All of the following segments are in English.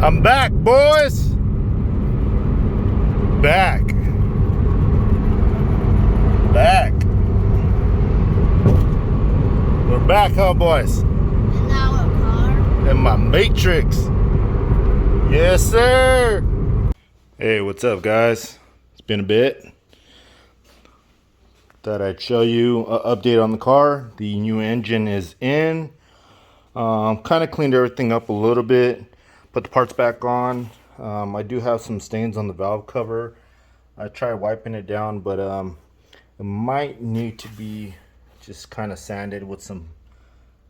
I'm back, boys. Back. We're back, huh, boys? And now a car. In my Matrix. Yes, sir. Hey, what's up, guys? It's been a bit. Thought I'd show you an update on the car. The new engine is in. Kind of cleaned everything up a little bit. Put the parts back on. I do have some stains on the valve cover. I tried wiping it down, but it might need to be just kind of sanded with some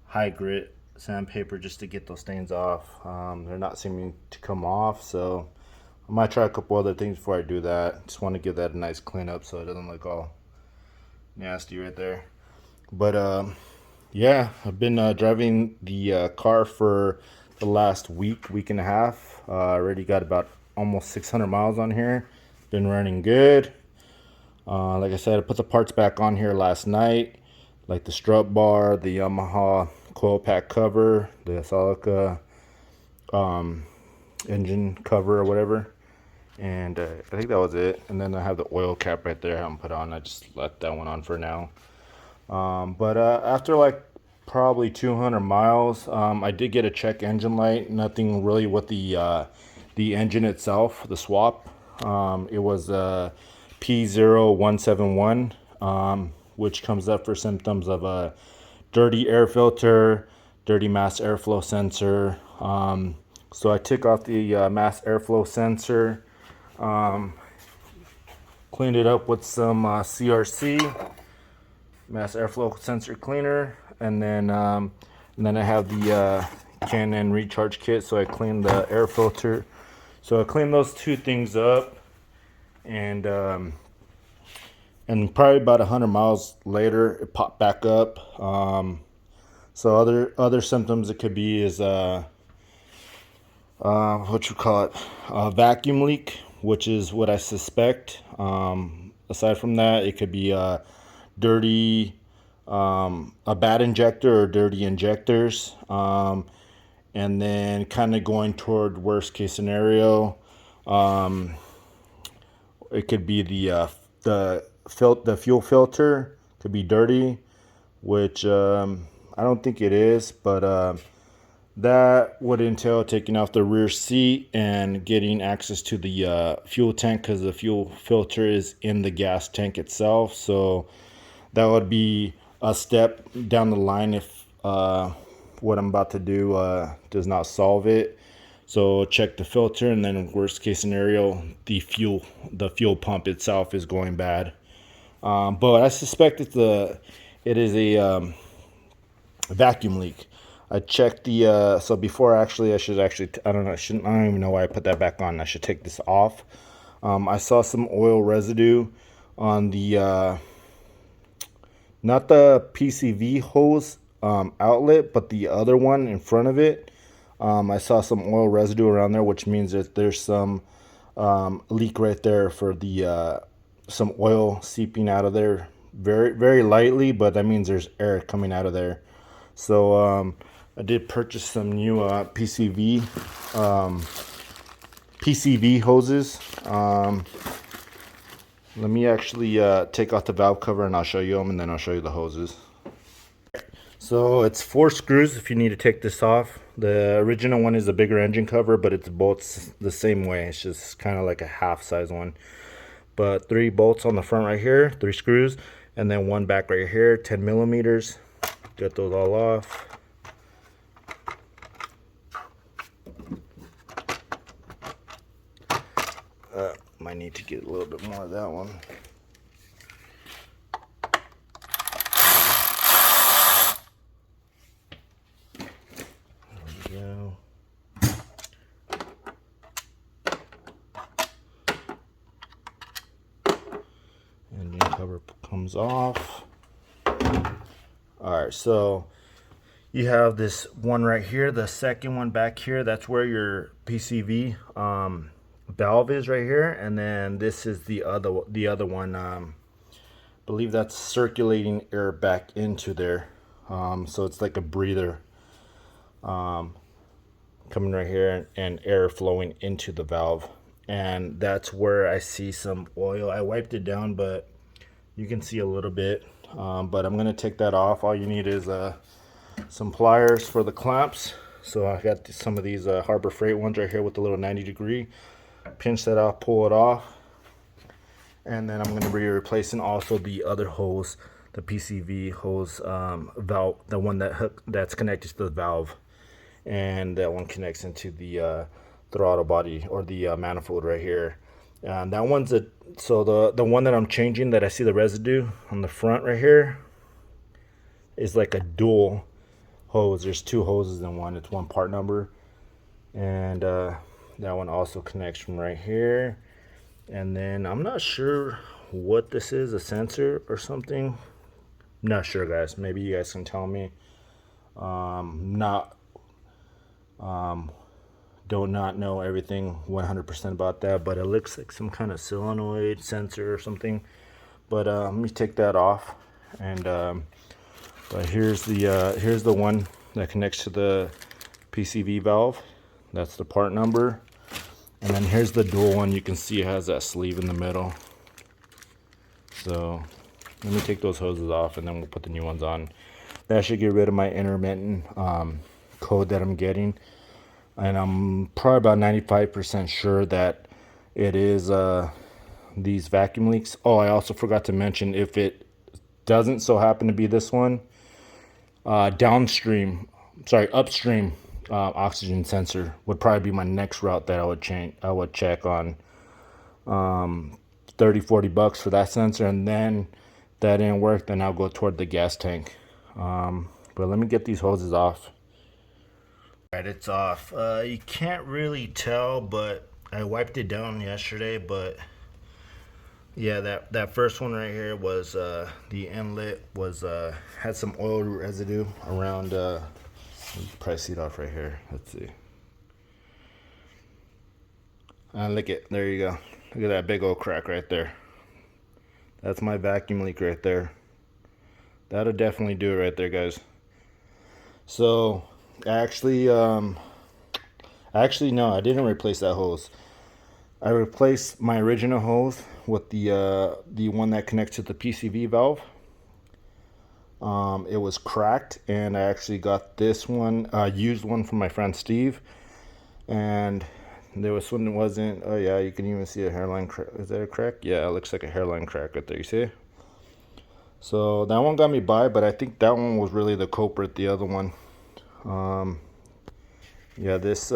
high grit sandpaper just to get those stains off. They're not seeming to come off, so I might try a couple other things before I do that. Just want to give that a nice cleanup so it doesn't look all nasty right there. But yeah, I've been driving the car for the last week and a half. Already got about almost 600 miles on here. Been running good. Like I said, I put the parts back on here last night, like the strut bar, the Yamaha coil pack cover, the Celica engine cover or whatever. And I think that was it. And then I have the oil cap right there I haven't put on. I just left that one on for now. But after like probably 200 miles, I did get a check engine light. Nothing really with the engine itself, the swap. It was P0171, which comes up for symptoms of a dirty air filter, dirty mass airflow sensor. So I took off the mass airflow sensor, cleaned it up with some CRC, mass airflow sensor cleaner, and then I have the Canon recharge kit, so I cleaned the air filter. So I cleaned those two things up, and probably about 100 miles later, it popped back up. So other symptoms it could be is what you call it, a vacuum leak, which is what I suspect. Aside from that, it could be dirty, a bad injector or dirty injectors, and then kind of going toward worst case scenario, it could be the fuel filter could be dirty, which I don't think it is, but that would entail taking off the rear seat and getting access to the fuel tank, because the fuel filter is in the gas tank itself. So that would be a step down the line if what I'm about to do does not solve it. So check the filter, and then worst case scenario, the fuel pump itself is going bad. But I suspect it is a vacuum leak. I checked the so before I don't even know why I put that back on. I should take this off. I saw some oil residue on the not the PCV hose outlet, but the other one in front of it. I saw some oil residue around there, which means that there's some leak right there for the some oil seeping out of there very, very lightly, but that means there's air coming out of there. So I did purchase some new PCV hoses. Let me actually take off the valve cover and I'll show you them, and then I'll show you the hoses. So it's 4 screws if you need to take this off. The original one is a bigger engine cover, but it's bolts the same way. It's just kind of like a half size one. But 3 bolts on the front right here, 3 screws, and then 1 back right here, 10 millimeters. Get those all off. Might need to get a little bit more of that one. There we go. Engine cover comes off. Alright, so you have this one right here, the second one back here, that's where your PCV valve is right here, and then this is the other one. I believe that's circulating air back into there, so it's like a breather. coming right here and air flowing into the valve. And that's where I see some oil. I wiped it down, but you can see a little bit. But I'm gonna take that off. All you need is some pliers for the clamps. So I got some of these Harbor Freight ones right here with the little 90-degree. Pinch that off, pull it off. And then I'm going to be replacing also the other hose, the PCV hose valve, the one that's connected to the valve, and that one connects into the throttle body or the manifold right here. And that one's so the one that I'm changing, that I see the residue on the front right here, is like a dual hose. There's two hoses in one. It's one part number, and that one also connects from right here. And then I'm not sure what this is, a sensor or something. Not sure, guys. Maybe you guys can tell me. Do not know everything 100% about that, but it looks like some kind of solenoid sensor or something. But let me take that off. And but here's the one that connects to the PCV valve. That's the part number. And then here's the dual one. You can see it has that sleeve in the middle. So let me take those hoses off, and then we'll put the new ones on. That should get rid of my intermittent code that I'm getting. And I'm probably about 95% sure that it is these vacuum leaks. Oh, I also forgot to mention, if it doesn't so happen to be this one, upstream oxygen sensor would probably be my next route that I would check on. 30-40 bucks for that sensor, and then if that didn't work, then I'll go toward the gas tank. But let me get these hoses off. All right, it's off. You can't really tell, but I wiped it down yesterday. But yeah, that first one right here was the inlet was had some oil residue around. You can probably see it off right here. Let's see. There you go. Look at that big old crack right there. That's my vacuum leak right there. That'll definitely do it right there, guys. So actually no, I didn't replace that hose. I replaced my original hose with the one that connects to the PCV valve. It was cracked, and I actually got this one, used one from my friend Steve, and there was one that wasn't. Oh yeah, you can even see a hairline crack. Is that a crack? Yeah, it looks like a hairline crack right there. You see? So that one got me by, but I think that one was really the culprit. The other one, yeah, these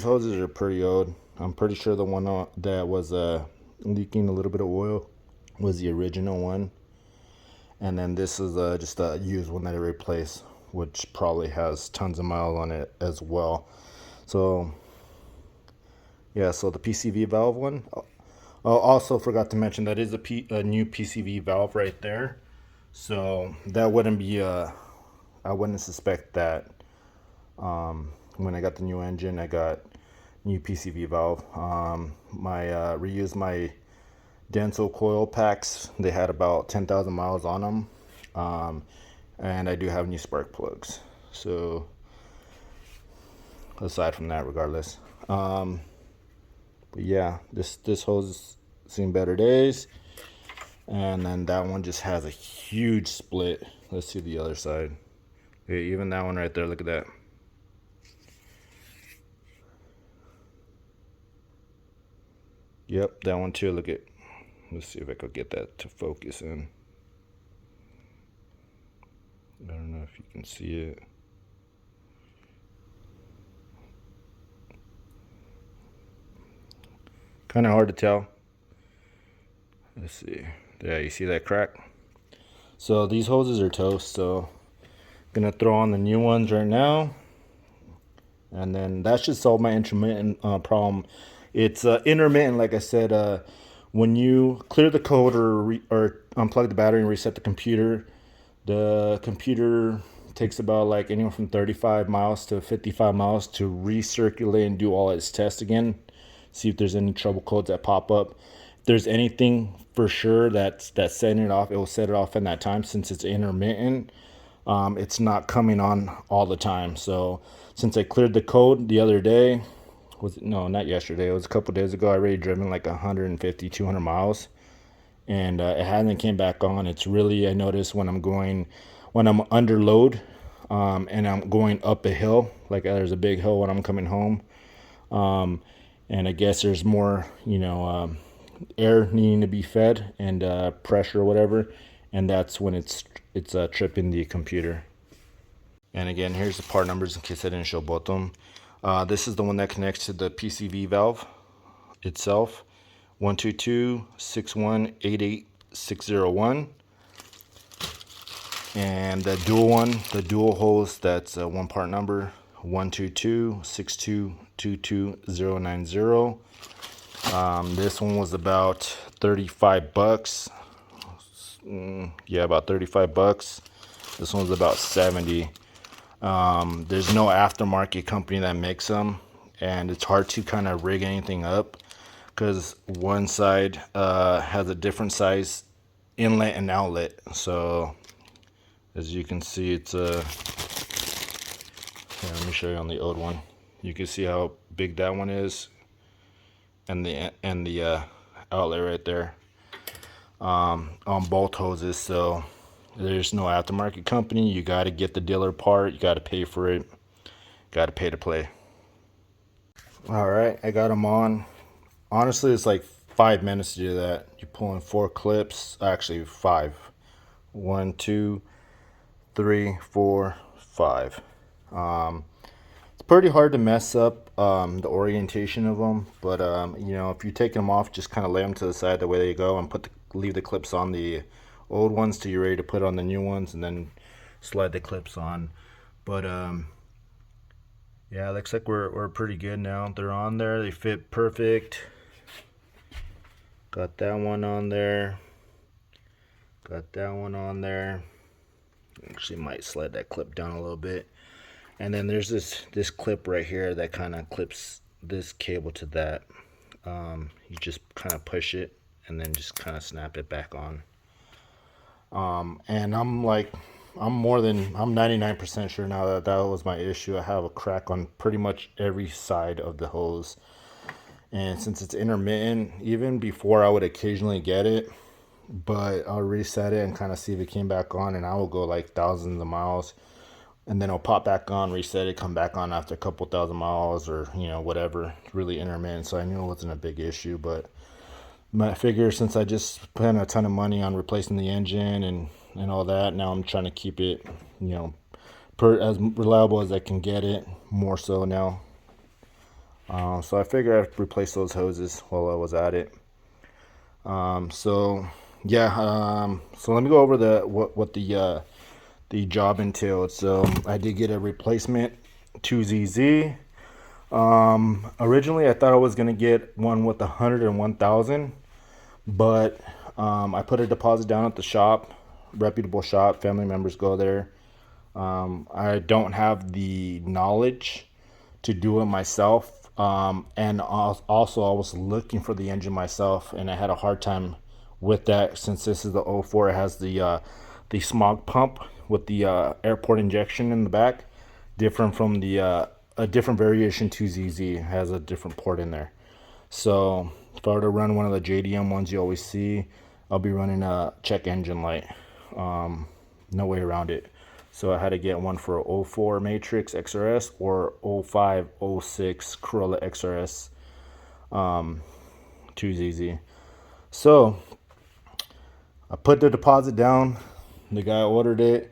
hoses are pretty old. I'm pretty sure the one that was leaking a little bit of oil was the original one, and then this is just a used one that I replaced, which probably has tons of miles on it as well. So yeah, so the PCV valve one. Also forgot to mention that is a new PCV valve right there. So that wouldn't be I wouldn't suspect that. When I got the new engine, I got new PCV valve. Reused my Denso coil packs. They had about 10,000 miles on them. And I do have new spark plugs. So aside from that, regardless. But yeah, this hose has seen better days. And then that one just has a huge split. Let's see the other side. Okay, even that one right there, look at that. Yep, that one too. Look at. Let's see if I could get that to focus in. I don't know if you can see it. Kind of hard to tell. Let's see. Yeah, you see that crack? So these hoses are toast. So I'm gonna throw on the new ones right now, and then that should solve my intermittent problem. It's intermittent, like I said. When you clear the code or unplug the battery and reset the computer takes about like anywhere from 35 miles to 55 miles to recirculate and do all its tests again. See if there's any trouble codes that pop up. If there's anything for sure that's setting it off, it will set it off in that time since it's intermittent. it's not coming on all the time. So since I cleared the code the other day, no, not yesterday, it was a couple days ago, I already driven like 150, 200 miles, and it hasn't came back on. It's really, I notice when I'm under load, and I'm going up a hill, like there's a big hill when I'm coming home, and I guess there's more, air needing to be fed, and pressure or whatever, and that's when it's tripping the computer. And again, here's the part numbers in case I didn't show both of them. This is the one that connects to the PCV valve itself, 122.6188.601. And the dual one, the dual hose, that's one part number, 122.6222.090. This one was about $35. Yeah, about $35. This one's about 70. There's no aftermarket company that makes them, and it's hard to kind of rig anything up because one side has a different size inlet and outlet. So as you can see, it's here, let me show you on the old one. You can see how big that one is, and the outlet right there, on both hoses. So there's no aftermarket company. You got to get the dealer part. You got to pay for it. Got to pay to play. All right, I got them on. Honestly, it's like 5 minutes to do that. You're pulling 4 clips, actually 5. 1, 2, 3, 4, 5. It's pretty hard to mess up the orientation of them, but if you take them off, just kind of lay them to the side the way they go, and leave the clips on the old ones till you're ready to put on the new ones, and then slide the clips on. But yeah, looks like we're pretty good now. They're on there, they fit perfect. Got that one on there, got that one on there. Actually might slide that clip down a little bit, and then there's this clip right here that kind of clips this cable to that. You just kind of push it and then just kind of snap it back on. And I'm 99% sure now that was my issue. I have a crack on pretty much every side of the hose, and since it's intermittent, even before I would occasionally get it, but I'll reset it and kind of see if it came back on, and I will go like thousands of miles, and then it'll pop back on, reset it, come back on after a couple thousand miles, or whatever. It's really intermittent, so I knew it wasn't a big issue. But I figure since I just spent a ton of money on replacing the engine and all that, now I'm trying to keep it as reliable as I can get it, more so now. So I figured I'd replace those hoses while I was at it. So let me go over what the job entailed. So I did get a replacement 2ZZ. Originally I thought I was gonna get one with 100 and 1,000, but I put a deposit down at the shop, reputable shop, family members go there. I don't have the knowledge to do it myself, and also I was looking for the engine myself, and I had a hard time with that since this is the 04. It has the smog pump with the airport injection in the back, different from the a different variation 2ZZ has a different port in there. So if I were to run one of the JDM ones you always see, I'll be running a check engine light. No way around it. So I had to get one for 04 Matrix XRS or 05 06 Corolla XRS 2ZZ. So I put the deposit down. The guy ordered it.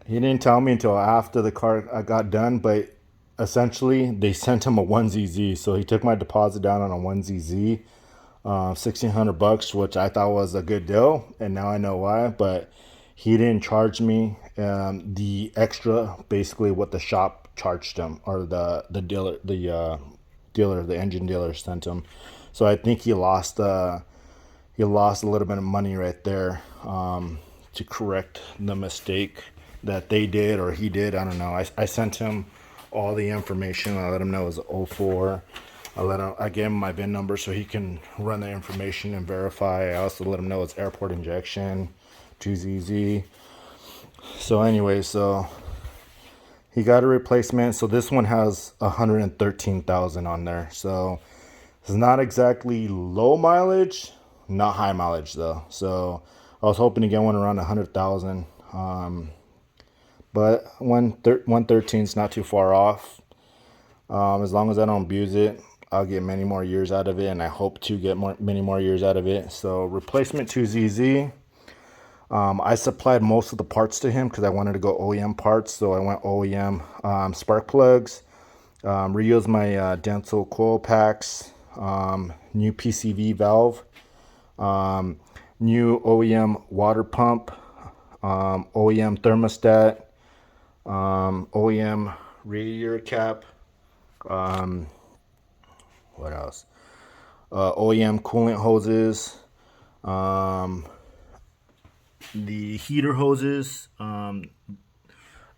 He didn't tell me until after the car I got done, but essentially they sent him a 1ZZ. So he took my deposit down on a 1ZZ, $1,600, which I thought was a good deal, and now I know why. But he didn't charge me the extra, basically what the shop charged him, or the engine dealer sent him. So I think he lost a little bit of money right there, to correct the mistake that they did, or he did. I don't know. I sent him all the information. I let him know it was 04. I gave him my VIN number so he can run the information and verify. I also let him know it's airport injection, 2ZZ. So anyway, so he got a replacement. So this one has 113,000 on there. So it's not exactly low mileage, not high mileage though. So I was hoping to get one around 100,000. But 113 is not too far off. As long as I don't abuse it, I'll get many more years out of it, and I hope to get many more years out of it. So replacement to ZZ. I supplied most of the parts to him because I wanted to go OEM parts. So I went OEM spark plugs, reused my dental coil packs, new PCV valve, new OEM water pump, OEM thermostat, OEM radiator cap, what else? OEM coolant hoses, the heater hoses,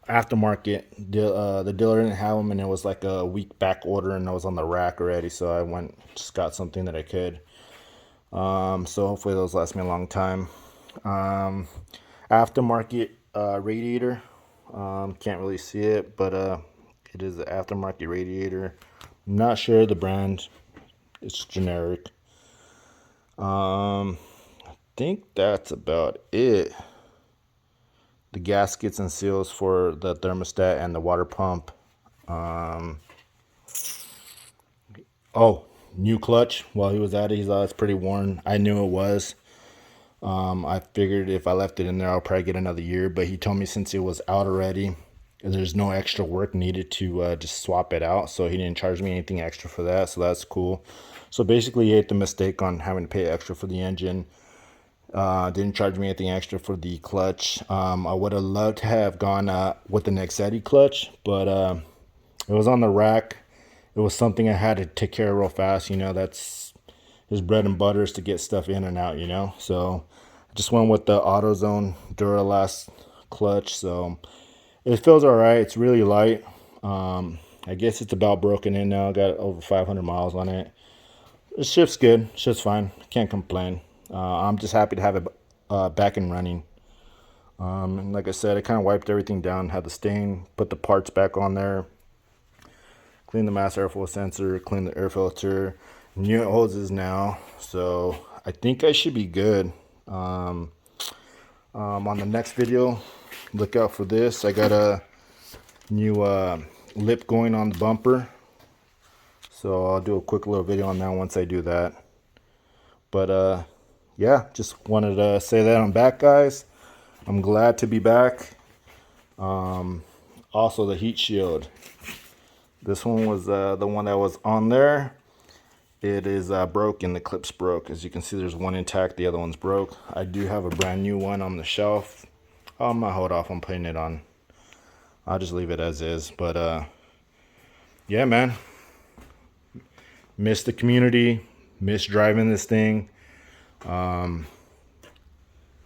aftermarket. The dealer didn't have them, and it was like a week back order, and I was on the rack already, so I just got something that I could. So hopefully those last me a long time. Aftermarket radiator. Can't really see it, but it is an aftermarket radiator. I'm not sure the brand. It's generic. I think that's about it. The gaskets and seals for the thermostat and the water pump. Oh, new clutch. While he was at it, he's like, it's pretty worn. I knew it was. I figured if I left it in there, I'll probably get another year. But he told me since it was out already, there's no extra work needed to just swap it out. So he didn't charge me anything extra for that. So that's cool. So basically, he ate the mistake on having to pay extra for the engine. Didn't charge me anything extra for the clutch. I would have loved to have gone with the Nexeti clutch, but it was on the rack. It was something I had to take care of real fast. You know, that's his bread and butter is to get stuff in and out, you know. So I just went with the AutoZone Duralast clutch. So it feels all right. It's really light. I guess it's about broken in now. I got over 500 miles on it. The shift's good. Shift's fine. Can't complain. I'm just happy to have it back and running. And like I said, I kind of wiped everything down, had the stain, put the parts back on there, clean the mass airflow sensor, clean the air filter, new hoses now. So I think I should be good. On the next video, look out for this. I got a new lip going on the bumper. So I'll do a quick little video on that once I do that. But yeah, just wanted to say that I'm back, guys. I'm glad to be back. Also, the heat shield. This one was the one that was on there. It is broken. The clip's broke. As you can see, there's one intact. The other one's broke. I do have a brand new one on the shelf. I'm gonna hold off on putting it on. I'll just leave it as is. But yeah, man. Miss the community. Miss driving this thing. Yeah,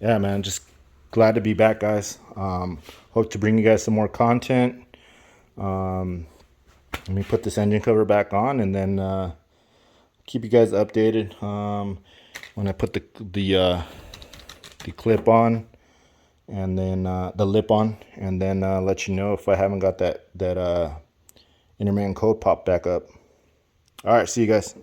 man, just glad to be back, guys. Hope to bring you guys some more content. Let me put this engine cover back on, and then keep you guys updated when I put the clip on, and then the lip on, and then let you know if I haven't got that intermittent code pop back up. All right, see you guys.